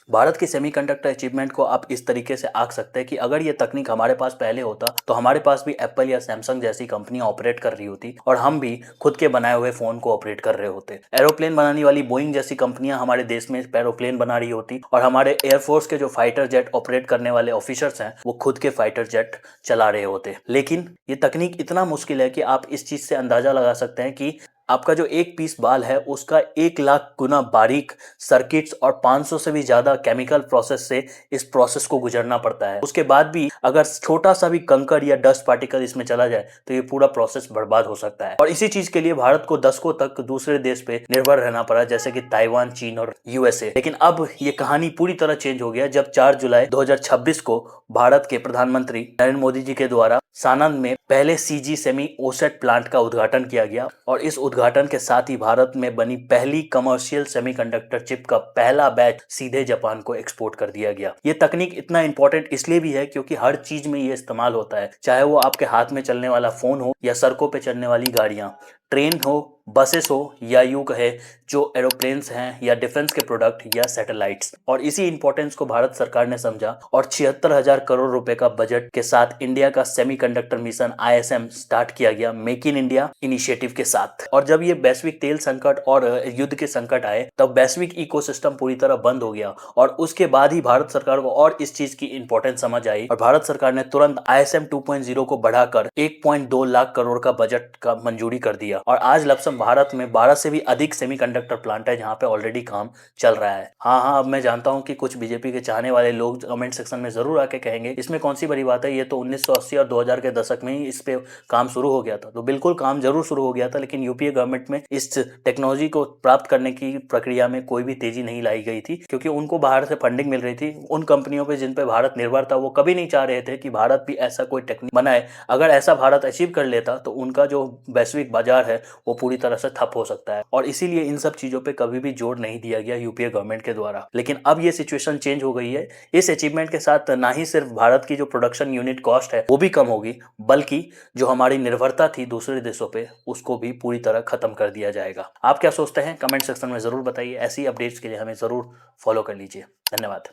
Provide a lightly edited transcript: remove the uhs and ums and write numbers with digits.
भारत की semiconductor achievement को आप इस तरीके से आंक सकते हैं कि अगर ये तकनीक हमारे पास पहले होता तो हमारे पास भी एप्पल या सैमसंग जैसी कंपनियां ऑपरेट कर रही होती और हम भी खुद के बनाए हुए फोन को ऑपरेट कर रहे होते। एरोप्लेन बनाने वाली बोइंग जैसी कंपनियां हमारे देश में एरोप्लेन बना रही होती और हमारे एयरफोर्स के जो फाइटर जेट ऑपरेट करने वाले ऑफिसर्स हैं वो खुद के फाइटर जेट चला रहे होते। लेकिन ये तकनीक इतना मुश्किल है कि आप इस चीज से अंदाजा लगा सकते हैं कि आपका जो एक पीस बाल है उसका 1 लाख गुना बारीक सर्किट्स और 500 से भी ज्यादा केमिकल प्रोसेस से इस प्रोसेस को गुजरना पड़ता है। उसके बाद भी अगर छोटा सा भी कंकड़ या डस्ट पार्टिकल इसमें चला जाए तो ये पूरा प्रोसेस बर्बाद हो सकता है। और इसी चीज के लिए भारत को दशकों तक दूसरे देश पे निर्भर रहना पड़ा, जैसे कि ताइवान, चीन और यूएसए। लेकिन अब ये कहानी पूरी तरह चेंज हो गया जब 4 जुलाई 2026 को भारत के प्रधानमंत्री नरेंद्र मोदी जी के द्वारा सानंद में पहले सीजी सेमी ओसेट प्लांट का उद्घाटन किया गया और इस उद्घाटन के साथ ही भारत में बनी पहली कमर्शियल सेमीकंडक्टर चिप का पहला बैच सीधे जापान को एक्सपोर्ट कर दिया गया। ये तकनीक इतना इंपॉर्टेंट इसलिए भी है क्योंकि हर चीज में ये इस्तेमाल होता है, चाहे वो आपके हाथ में चलने वाला फोन हो या सड़कों पे चलने वाली गाड़ियां, ट्रेन हो, बसेस हो या यूं कहे जो एरोप्लेन्स हैं या डिफेंस के प्रोडक्ट या सैटेलाइट्स। और इसी इंपॉर्टेंस को भारत सरकार ने समझा और 76,000 करोड़ रुपए का बजट के साथ इंडिया का सेमीकंडक्टर मिशन आईएसएम स्टार्ट किया गया मेक इन इंडिया इनिशिएटिव के साथ। और जब ये वैश्विक तेल संकट और युद्ध के संकट आए तब वैश्विक इकोसिस्टम पूरी तरह बंद हो गया और उसके बाद ही भारत सरकार को और इस चीज की इंपॉर्टेंस समझ आई और भारत सरकार ने तुरंत आईएसएम 2.0 को बढ़ाकर 1.2 लाख करोड़ का बजट का मंजूरी कर दिया। और आज लपसम भारत में 12 से भी अधिक सेमीकंडक्टर प्लांट है जहां पे ऑलरेडी काम चल रहा है। हाँ, अब मैं जानता हूं कि कुछ बीजेपी के चाहने वाले लोग कमेंट सेक्शन में जरूर आके कहेंगे इसमें कौन सी बड़ी बात है, ये तो 1980 और 2000 के दशक में ही इस पे काम शुरू हो गया था। तो बिल्कुल काम जरूर शुरू हो गया था, लेकिन यूपीए गवर्नमेंट में इस टेक्नोलॉजी को प्राप्त करने की प्रक्रिया में कोई भी तेजी नहीं लाई गई थी क्योंकि उनको बाहर से फंडिंग मिल रही थी। उन कंपनियों पे जिन पे भारत निर्भर था वो कभी नहीं चाह रहे थे कि भारत भी ऐसा कोई टेक्निक बनाए। अगर ऐसा भारत अचीव कर लेता तो उनका जो वैश्विक बाजार है वो पूरी तरह से ठप हो सकता है और इसीलिए इन सब चीजों पे कभी भी जोर नहीं दिया गया यूपीए गवर्नमेंट के द्वारा। लेकिन अब ये सिचुएशन चेंज हो गई है। इस अचीवमेंट के साथ ना ही सिर्फ भारत की जो प्रोडक्शन यूनिट कॉस्ट है वो भी कम होगी, बल्कि जो हमारी निर्भरता थी दूसरे देशों पे उसको भी पूरी तरह खत्म कर दिया जाएगा। आप क्या सोचते हैं कमेंट सेक्शन में जरूर बताइए। ऐसी अपडेट्स के लिए हमें जरूर फॉलो कर लीजिए। धन्यवाद।